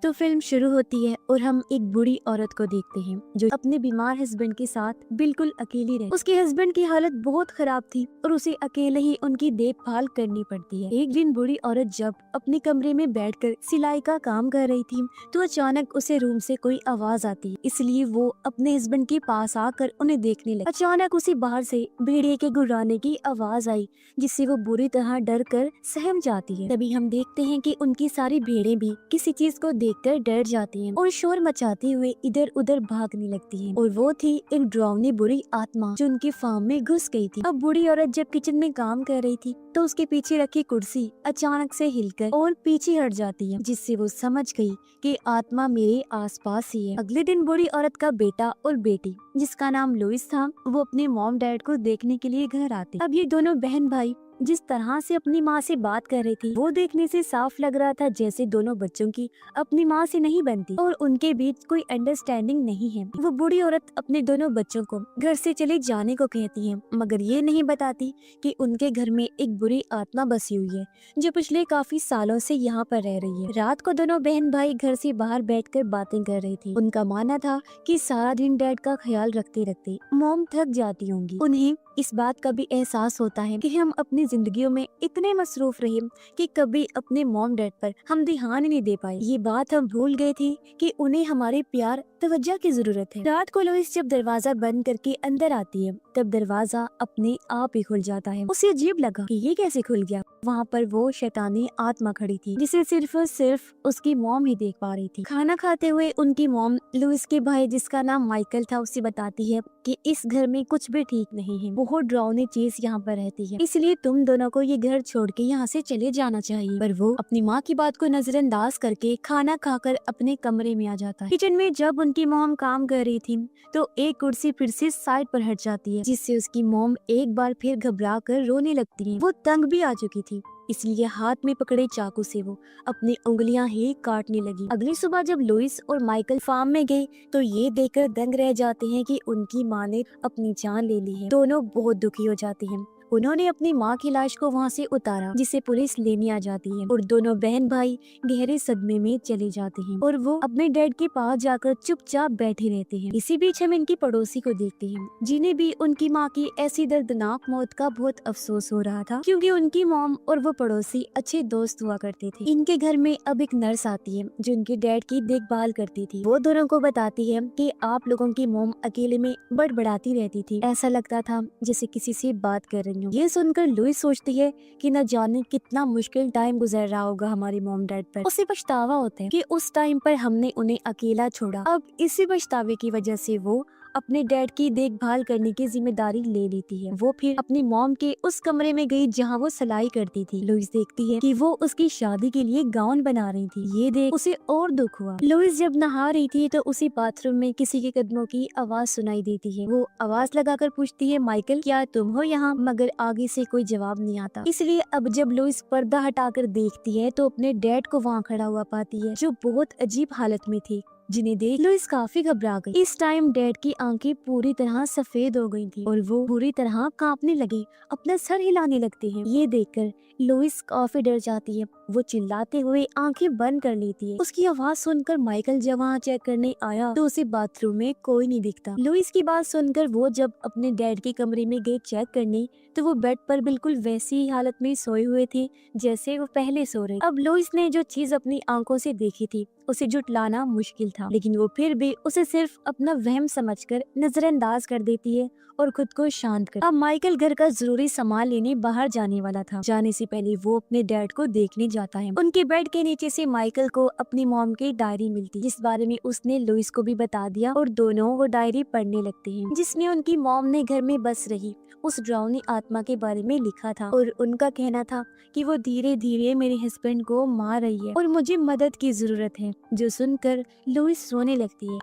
तो फिल्म शुरू होती है और हम एक बूढ़ी औरत को देखते हैं जो अपने बीमार हस्बैंड के साथ बिल्कुल अकेली रहे। उसके हस्बैंड की हालत बहुत खराब थी और उसे अकेले ही उनकी देखभाल करनी पड़ती है। एक दिन बूढ़ी औरत जब अपने कमरे में बैठकर सिलाई का काम कर रही थी तो अचानक उसे रूम से कोई आवाज आती है, इसलिए वो अपने हस्बैंड के पास आकर उन्हें देखने लगी। अचानक उसे बाहर से भेड़िए के गुर्राने की आवाज आई जिससे वो बुरी तरह डर कर सहम जाती है। तभी हम देखते हैं कि उनकी सारी भेड़ें भी किसी चीज को देखकर डर जाती हैं और शोर मचाते हुए इधर उधर भागने लगती हैं। और वो थी एक डरावनी बुरी आत्मा जो उनके फार्म में घुस गई थी। अब बूढ़ी औरत जब किचन में काम कर रही थी तो उसके पीछे रखी कुर्सी अचानक से हिलकर और पीछे हट जाती है, जिससे वो समझ गई कि आत्मा मेरे आसपास ही है। अगले दिन बूढ़ी औरत का बेटा और बेटी जिसका नाम लुइस था वो अपने मॉम डैड को देखने के लिए घर आते। अब ये दोनों बहन भाई जिस तरह से अपनी माँ से बात कर रही थी वो देखने से साफ लग रहा था जैसे दोनों बच्चों की अपनी माँ से नहीं बनती और उनके बीच कोई अंडरस्टैंडिंग नहीं है। वो बूढ़ी औरत अपने दोनों बच्चों को घर से चले जाने को कहती है, मगर ये नहीं बताती कि उनके घर में एक बुरी आत्मा बसी हुई है जो पिछले काफी सालों से यहाँ पर रह रही है। रात को दोनों बहन भाई घर से बाहर बैठकर बातें कर रही थी। उनका मानना था कि सारा दिन डैड का ख्याल रखते रखते मॉम थक जाती होंगी। उन्हें इस बात का भी एहसास होता है कि हम अपनी जिंदगियों में इतने मसरूफ रहे कि कभी अपने मॉम डैड पर हम ध्यान ही नहीं दे पाए। ये बात हम भूल गए थे कि उन्हें हमारे प्यार तवज्जो की जरूरत है। रात को लुइस जब दरवाजा बंद करके अंदर आती है तब दरवाजा अपने आप ही खुल जाता है। उसे अजीब लगा कि ये कैसे खुल गया। वहाँ पर वो शैतानी आत्मा खड़ी थी जिसे सिर्फ और सिर्फ उसकी मॉम ही देख पा रही थी। खाना खाते हुए उनकी मॉम लुइस के भाई जिसका नाम माइकल था उसे बताती है कि इस घर में कुछ भी ठीक नहीं है, बहुत डरावनी चीज यहाँ पर रहती है, इसलिए तुम दोनों को ये घर छोड़ के यहाँ से चले जाना चाहिए। पर वो अपनी माँ की बात को नजरअंदाज करके खाना खाकर अपने कमरे में आ जाता है। किचन में जब उनकी मॉम काम कर रही थी तो एक कुर्सी फिर से साइड पर हट जाती है जिससे उसकी मॉम एक बार फिर घबरा कर रोने लगती है। वो तंग भी आ चुकी थी इसलिए हाथ में पकड़े चाकू से वो अपनी उंगलियां ही काटने लगी। अगली सुबह जब लुइस और माइकल फार्म में गए तो ये देखकर दंग रह जाते हैं कि उनकी माँ ने अपनी जान ले ली है। दोनों बहुत दुखी हो जाते हैं। उन्होंने अपनी माँ की लाश को वहाँ से उतारा जिसे पुलिस लेने आ जाती है और दोनों बहन भाई गहरे सदमे में चले जाते हैं और वो अपने डैड के पास जाकर चुपचाप बैठे रहते हैं। इसी बीच हम इनकी पड़ोसी को देखते हैं जिन्हें भी उनकी माँ की ऐसी दर्दनाक मौत का बहुत अफसोस हो रहा था क्योंकि उनकी मॉम और वो पड़ोसी अच्छे दोस्त हुआ करते थे। इनके घर में अब एक नर्स आती है जो उनके डैड की देखभाल करती थी। वो दोनों को बताती है कि आप लोगों की मॉम अकेले में बड़बड़ाती रहती थी, ऐसा लगता था जैसे किसी से बात कर रही हूँ। ये सुनकर लुइस सोचती है कि न जाने कितना मुश्किल टाइम गुजर रहा होगा हमारी मॉम डैड पर। उसे पछतावा होता है कि उस टाइम पर हमने उन्हें अकेला छोड़ा। अब इसी पछतावे की वजह से वो अपने डैड की देखभाल करने की जिम्मेदारी ले लेती है। वो फिर अपनी मॉम के उस कमरे में गई जहाँ वो सिलाई करती थी। लुइस देखती है कि वो उसकी शादी के लिए गाउन बना रही थी। ये देख उसे और दुख हुआ। लुइस जब नहा रही थी तो उसी बाथरूम में किसी के कदमों की आवाज सुनाई देती है। वो आवाज लगाकर पूछती है, माइकल क्या तुम हो यहाँ? मगर आगे से कोई जवाब नहीं आता। इसलिए अब जब लुइस पर्दा हटाकर देखती है तो अपने डैड को वहाँ खड़ा हुआ पाती है जो बहुत अजीब हालत में थे, जिन्हें देख लुइस काफी घबरा गई। इस टाइम डैड की आंखें पूरी तरह सफेद हो गई थी और वो पूरी तरह कांपने लगे, अपना सर हिलाने लगते हैं। ये देखकर लुइस काफी डर जाती है। वो चिल्लाते हुए आंखें बंद कर लेती है। उसकी आवाज सुनकर माइकल जब वहाँ चेक करने आया तो उसे बाथरूम में कोई नहीं दिखता। लुइस की बात सुनकर वो जब अपने डैड के कमरे में गए चेक करने तो वो बेड पर बिल्कुल वैसी ही हालत में सोए हुए थे जैसे वो पहले सो रहे। अब लुइस ने जो चीज अपनी आंखों से देखी थी उसे जुटलाना मुश्किल था, लेकिन वो फिर भी उसे सिर्फ अपना वहम समझकर नजरअंदाज कर देती है और खुद को शांत कर। अब माइकल घर का जरूरी सामान लेने बाहर जाने वाला था। जाने से पहले वो अपने डैड को देखने जाता है। उनके बेड के नीचे से माइकल को अपनी मॉम की डायरी मिलती जिस बारे में उसने लुइस को भी बता दिया और दोनों वो डायरी पढ़ने लगते हैं जिसमें उनकी मॉम ने घर में बस रही उस डरावनी आत्मा के बारे में लिखा था और उनका कहना था कि वो धीरे धीरे मेरे हस्बैंड को मार रही है और मुझे मदद की जरूरत है। जो सुनकर लुइस रोने लगती है।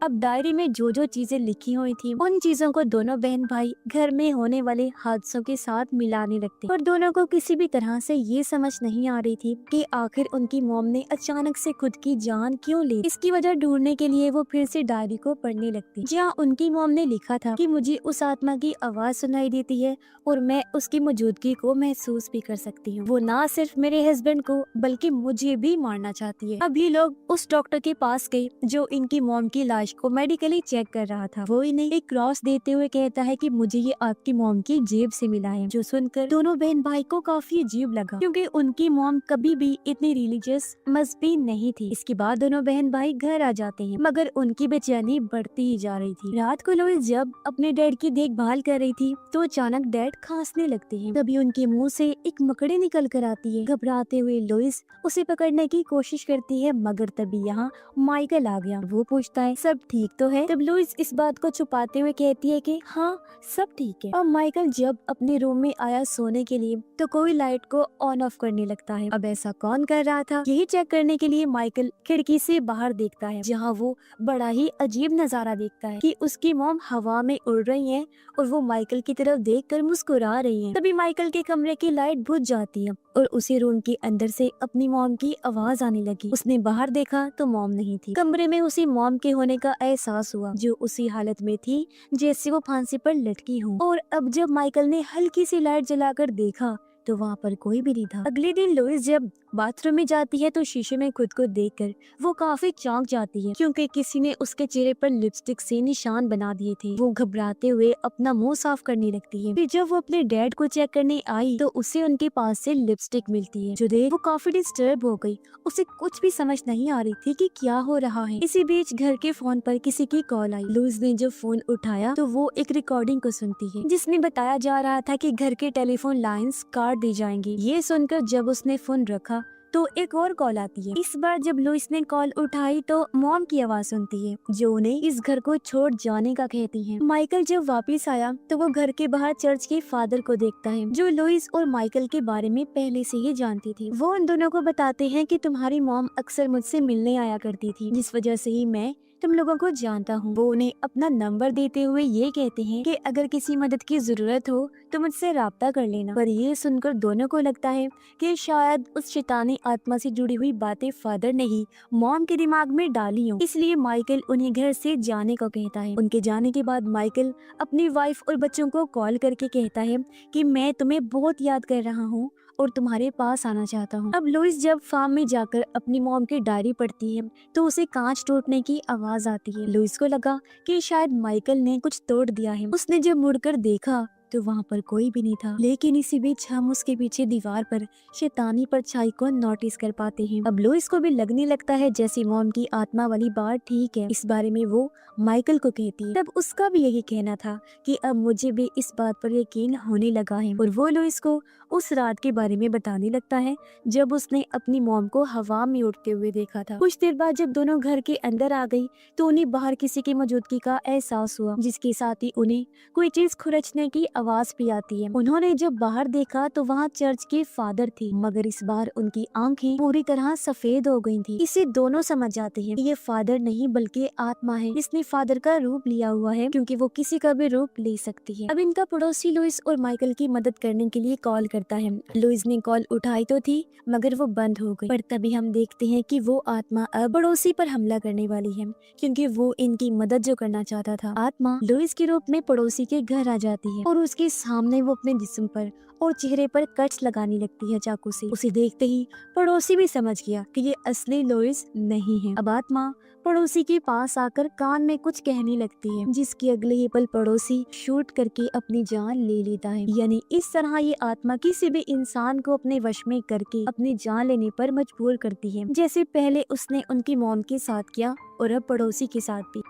अब डायरी में जो जो चीजें लिखी हुई थी उन चीजों को दोनों बहन भाई घर में होने वाले हादसों के साथ मिलाने लगते, और दोनों को किसी भी तरह से ये समझ नहीं आ रही थी कि आखिर उनकी मॉम ने अचानक से खुद की जान क्यों ली। इसकी वजह ढूंढने के लिए वो फिर से डायरी को पढ़ने लगती, जहाँ उनकी मॉम ने लिखा था कि मुझे उस आत्मा की आवाज सुनाई देती है और मैं उसकी मौजूदगी को महसूस भी कर सकती हूँ। वो ना सिर्फ मेरे हस्बैंड को बल्कि मुझे भी मारना चाहती है। अब ये लोग उस डॉक्टर के पास गए जो इनकी मॉम की लाश को मेडिकली चेक कर रहा था। वो इन्हें एक क्रॉस देते हुए कहता है कि मुझे ये आपकी मॉम की जेब से मिला है, जो सुनकर दोनों बहन भाई को काफी अजीब लगा क्योंकि उनकी मॉम कभी भी इतनी रिलीजियस मजहबी नहीं थी। इसके बाद दोनों बहन भाई घर आ जाते हैं, मगर उनकी बेचैनी बढ़ती ही जा रही थी। रात को लुइस जब अपने डैड की देखभाल कर रही थी तो अचानक डैड खांसने लगते हैं। तभी उनके मुंह से एक मकड़ी निकल कर आती है। घबराते हुए लुइस उसे पकड़ने की कोशिश करती है, मगर तभी यहाँ माइकल आ गया। वो पूछता है सब ठीक तो है। तब लुइस इस बात को छुपाते हुए कहती है कि हाँ सब ठीक है। और माइकल जब अपने रूम में आया सोने के लिए तो कोई लाइट को ऑन ऑफ करने लगता है। अब ऐसा कौन कर रहा था यही चेक करने के लिए माइकल खिड़की से बाहर देखता है, जहाँ वो बड़ा ही अजीब नजारा देखता है कि उसकी मॉम हवा में उड़ रही है और वो माइकल की तरफ देखकर मुस्कुरा रही है। तभी माइकल के कमरे की लाइट बुझ जाती है और उसी रूम के अंदर से अपनी मॉम की आवाज आने लगी। उसने बाहर देखा तो मॉम नहीं थी। कमरे में उसी मॉम के होने का एहसास हुआ जो उसी हालत में थी जैसे वो फांसी पर लटकी हो। और अब जब माइकल ने हल्की सी लाइट जलाकर देखा तो वहाँ पर कोई भी नहीं था। अगले दिन लुइस जब बाथरूम में जाती है तो शीशे में खुद को देखकर वो काफी चौंक जाती है क्योंकि किसी ने उसके चेहरे पर लिपस्टिक से निशान बना दिए थे। वो घबराते हुए अपना मुंह साफ करने लगती है। फिर जब वो अपने डैड को चेक करने आई तो उसे उनके पास से लिपस्टिक मिलती है, जो देख वो काफी डिस्टर्ब हो गई। उसे कुछ भी समझ नहीं आ रही थी कि क्या हो रहा है। इसी बीच घर के फोन पर किसी की कॉल आई। लुइस ने जब फोन उठाया तो वो एक रिकॉर्डिंग को सुनती है जिसमें बताया जा रहा था कि घर के टेलीफोन लाइंस काट दी जाएंगी। ये सुनकर जब उसने फोन रखा तो एक और कॉल आती है। इस बार जब लुइस ने कॉल उठाई तो मॉम की आवाज सुनती है जो उन्हें इस घर को छोड़ जाने का कहती है। माइकल जब वापस आया तो वो घर के बाहर चर्च के फादर को देखता है जो लुइस और माइकल के बारे में पहले से ही जानती थी। वो उन दोनों को बताते हैं कि तुम्हारी मॉम अक्सर मुझसे मिलने आया करती थी, जिस वजह से ही मैं तुम लोगों को जानता हूँ। वो उन्हें अपना नंबर देते हुए ये कहते हैं कि अगर किसी मदद की जरूरत हो तो मुझसे राब्ता कर लेना। पर ये सुनकर दोनों को लगता है कि शायद उस शैतानी आत्मा से जुड़ी हुई बातें फादर ने ही मॉम के दिमाग में डाली हो, इसलिए माइकल उन्हें घर से जाने को कहता है। उनके जाने के बाद माइकल अपनी वाइफ और बच्चों को कॉल करके कहता है कि मैं तुम्हें बहुत याद कर रहा हूँ और तुम्हारे पास आना चाहता हूँ। अब लुइस जब फार्म में जाकर अपनी मॉम की डायरी पढ़ती है तो उसे कांच टूटने की आवाज आती है। लुइस को लगा कि शायद माइकल ने कुछ तोड़ दिया है। उसने जब मुड़कर देखा तो वहाँ पर कोई भी नहीं था, लेकिन इसी बीच हम उसके पीछे दीवार पर शैतानी परछाई को नोटिस कर पाते हैं। अब लुइस को भी लगने लगता है जैसी मॉम की आत्मा वाली बात ठीक है। इस बारे में वो माइकल को कहती है। तब उसका भी यही कहना था कि अब मुझे भी इस बात पर यकीन होने लगा है, और वो लुइस को उस रात के बारे में बताने लगता है जब उसने अपनी मॉम को हवा में उड़ते हुए देखा था। कुछ देर बाद जब दोनों घर के अंदर आ गई तो उन्हें बाहर किसी की मौजूदगी का एहसास हुआ, जिसके साथ ही उन्हें कोई चीज खुरचने की आवाज भी आती है। उन्होंने जब बाहर देखा तो वहाँ चर्च के फादर थे, मगर इस बार उनकी आंखें पूरी तरह सफेद हो गई थी। इसे दोनों समझ जाते हैं कि ये फादर नहीं बल्कि आत्मा है जिसने फादर का रूप लिया हुआ है, क्योंकि वो किसी का भी रूप ले सकती है। अब इनका पड़ोसी लुइस और माइकल की मदद करने के लिए कॉल करता है। लुइस ने कॉल उठाई तो थी मगर वो बंद हो गई। पर तभी हम देखते हैं कि वो आत्मा अब पड़ोसी पर हमला करने वाली है, क्योंकि वो इनकी मदद जो करना चाहता था। आत्मा लुइस के रूप में पड़ोसी के घर आ जाती है और उसके सामने वो अपने जिस्म पर और चेहरे पर कट्स लगाने लगती है चाकू से। उसे देखते ही पड़ोसी भी समझ गया कि ये असली लुइस नहीं है। अब आत्मा पड़ोसी के पास आकर कान में कुछ कहने लगती है, जिसके अगले ही पल पड़ोसी शूट करके अपनी जान ले लेता है। यानी इस तरह ये आत्मा किसी भी इंसान को अपने वश में करके अपनी जान लेने पर मजबूर करती है, जैसे पहले उसने उनकी मॉम के साथ किया और अब पड़ोसी के साथ भी।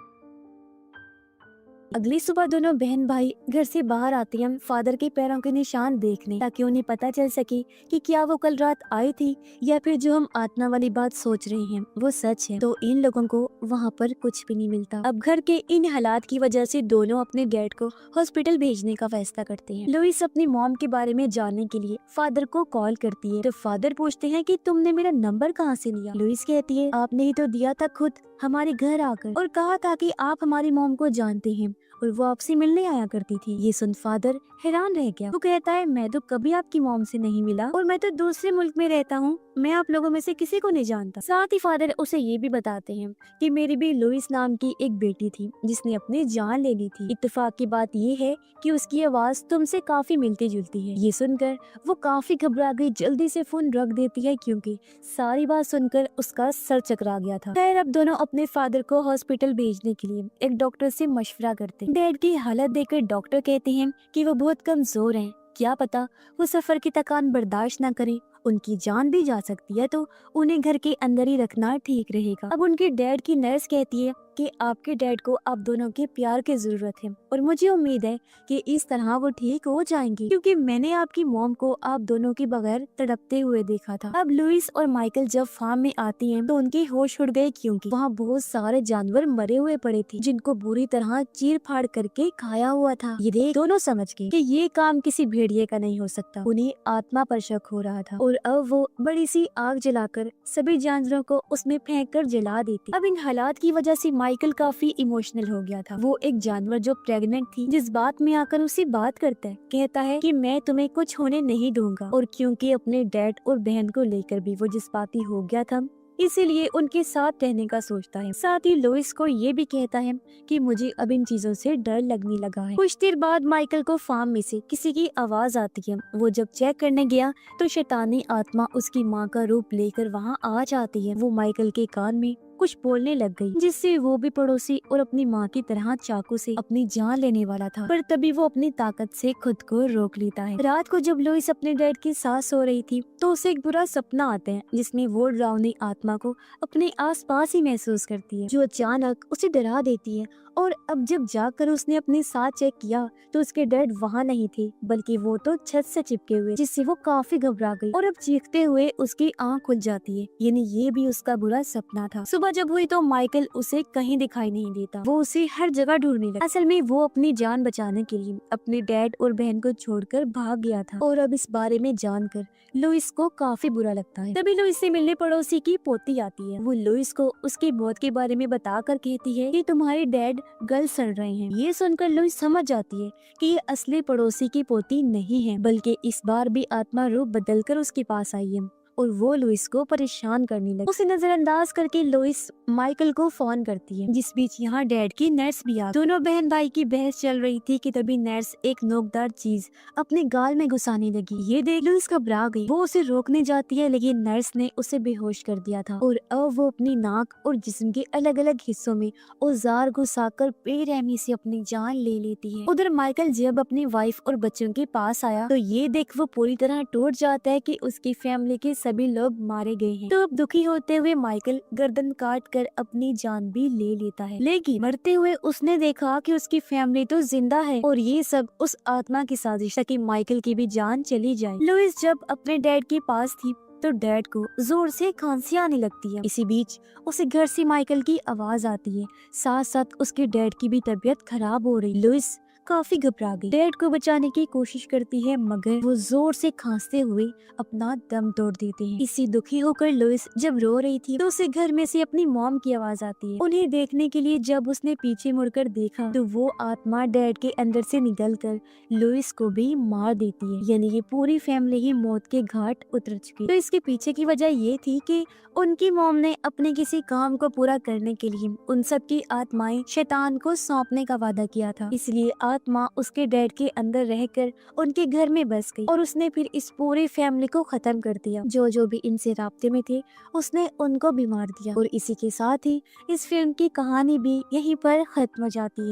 अगली सुबह दोनों बहन भाई घर से बाहर आते हैं फादर के पैरों के निशान देखने, ताकि उन्हें पता चल सके कि क्या वो कल रात आई थी या फिर जो हम आत्मा वाली बात सोच रहे हैं वो सच है। तो इन लोगों को वहाँ पर कुछ भी नहीं मिलता। अब घर के इन हालात की वजह से दोनों अपने डैड को हॉस्पिटल भेजने का फैसला करते हैं। लुइस अपनी मॉम के बारे में जानने के लिए फादर को कॉल करती है, तो फादर पूछते हैं कि तुमने मेरा नंबर कहाँ से लिया। लुइस कहती है आपने ही तो दिया था खुद हमारे घर आकर, और कहा था कि आप हमारी मॉम को जानते हैं और वो आपसे मिलने आया करती थी। ये सुन फादर हैरान रह गया। वो कहता है मैं तो कभी आपकी मॉम से नहीं मिला और मैं तो दूसरे मुल्क में रहता हूँ, मैं आप लोगों में से किसी को नहीं जानता। साथ ही फादर उसे ये भी बताते हैं कि मेरी भी लुइस नाम की एक बेटी थी जिसने अपनी जान ले ली थी। इत्तेफाक की बात ये है कि उसकी आवाज तुमसे काफी मिलती जुलती है। ये सुनकर वो काफी घबरा गई, जल्दी से फोन रख देती है क्योंकि सारी बात सुनकर उसका सर चकरा गया था। खैर अब दोनों अपने फादर को हॉस्पिटल भेजने के लिए एक डॉक्टर से मशवरा करते हैं। डैड की हालत देखकर डॉक्टर कहते हैं कि वो बहुत कमजोर हैं, क्या पता वो सफर की थकान बर्दाश्त न करें, उनकी जान भी जा सकती है, तो उन्हें घर के अंदर ही रखना ठीक रहेगा। अब उनके डैड की नर्स कहती है कि आपके डैड को आप दोनों के प्यार की जरूरत है और मुझे उम्मीद है कि इस तरह वो ठीक हो जाएंगे, क्योंकि मैंने आपकी मॉम को आप दोनों के बगैर तड़पते हुए देखा था। अब लुइस और माइकल जब फार्म में आती हैं तो उनके होश उड़ गए, क्योंकि वहाँ बहुत सारे जानवर मरे हुए पड़े थे जिनको बुरी तरह चीर फाड़ करके खाया हुआ था। ये देख दोनों समझ गए कि ये काम किसी भेड़िए का नहीं हो सकता। उन्हें आत्मा पर शक हो रहा था और अब वो बड़ी सी आग जलाकर सभी जानवरों को उसमें फेंक कर जला देती। अब इन हालात की वजह से माइकल काफी इमोशनल हो गया था। वो एक जानवर जो प्रेग्नेंट थी जिस बात में आकर उसे बात करता है, कहता है कि मैं तुम्हें कुछ होने नहीं दूंगा। और क्योंकि अपने डैड और बहन को लेकर भी वो जज्बाती हो गया था, इसीलिए उनके साथ रहने का सोचता है। साथ ही लुइस को ये भी कहता है कि मुझे अब इन चीजों से डर लगने लगा है। कुछ देर बाद माइकल को फार्म में से किसी की आवाज आती है। वो जब चेक करने गया तो शैतानी आत्मा उसकी माँ का रूप लेकर वहाँ आ जाती है। वो माइकल के कान में कुछ बोलने लग गई, जिससे वो भी पड़ोसी और अपनी माँ की तरह चाकू से अपनी जान लेने वाला था, पर तभी वो अपनी ताकत से खुद को रोक लेता है। रात को जब लुइस अपने डैड के साथ सो रही थी तो उसे एक बुरा सपना आता है, जिसमें वो डरावनी आत्मा को अपने आसपास ही महसूस करती है, जो अचानक उसे डरा देती है। और अब जब जाकर उसने अपने साथ चेक किया तो उसके डैड वहाँ नहीं थे, बल्कि वो तो छत से चिपके हुए, जिससे वो काफी घबरा गई और अब चीखते हुए उसकी आंख खुल जाती है, यानी ये भी उसका बुरा सपना था। सुबह जब हुई तो माइकल उसे कहीं दिखाई नहीं देता। वो उसे हर जगह ढूंढने लगा। असल में वो अपनी जान बचाने के लिए अपने डैड और बहन को छोड़कर भाग गया था, और अब इस बारे में जानकर लुइस को काफी बुरा लगता है। तभी लुइस से मिलने पड़ोसी की पोती आती है। वो लुइस को उसकी मौत के बारे में बताकर कहती है कि तुम्हारे डैड गल सड़ रहे हैं। ये सुनकर लुइस समझ जाती है कि ये असली पड़ोसी की पोती नहीं है, बल्कि इस बार भी आत्मा रूप बदलकर उसके पास आई है और वो लुइस को परेशान करने लगी। उसे नजरअंदाज करके लुइस माइकल को फोन करती है। जिस बीच यहाँ डैड की नर्स भी आ गई। दोनों बहन भाई की बहस चल रही थी कि तभी नर्स एक नोकदार चीज अपने गाल में घुसाने लगी। ये देख लुइस घबरा गई। वो उसे रोकने जाती है, लेकिन नर्स ने उसे बेहोश कर दिया था और अब वो अपनी नाक और जिस्म के अलग अलग हिस्सों में औजार घुसाकर बेरहमी से अपनी जान ले लेती है। उधर माइकल जब अपनी वाइफ और बच्चों के पास आया तो ये देख वो पूरी तरह टूट जाता है कि उसकी फैमिली के सभी लोग मारे गए हैं। तो अब दुखी होते हुए माइकल गर्दन काट कर अपनी जान भी ले लेता है, लेकिन मरते हुए उसने देखा कि उसकी फैमिली तो जिंदा है और ये सब उस आत्मा की साजिश है कि माइकल की भी जान चली जाए। लुइस जब अपने डैड के पास थी तो डैड को जोर से खांसी आने लगती है। इसी बीच उसे घर से माइकल की आवाज आती है, साथ साथ उसके डैड की भी तबीयत खराब हो रही। लुइस काफी घबरा गई, डैड को बचाने की कोशिश करती है, मगर वो जोर से खांसते हुए अपना दम तोड़ देते हैं। इसी दुखी होकर लुइस जब रो रही थी तो उसे घर में से अपनी मॉम की आवाज आती है। उन्हें देखने के लिए जब उसने पीछे मुड़कर देखा तो वो आत्मा डैड के अंदर से निकलकर लुइस को भी मार देती है, यानी ये पूरी फैमिली ही मौत के घाट उतर चुकी। तो इसके पीछे की वजह ये थी कि उनकी मॉम ने अपने किसी काम को पूरा करने के लिए उन सब की आत्माएं शैतान को सौंपने का वादा किया था, इसलिए आत्मा उसके डैड के अंदर रहकर उनके घर में बस गई और उसने फिर इस पूरी फैमिली को खत्म कर दिया। जो भी इनसे राब्ते में थे उसने उनको भी मार दिया। और इसी के साथ ही इस फिल्म की कहानी भी यहीं पर खत्म हो जाती है।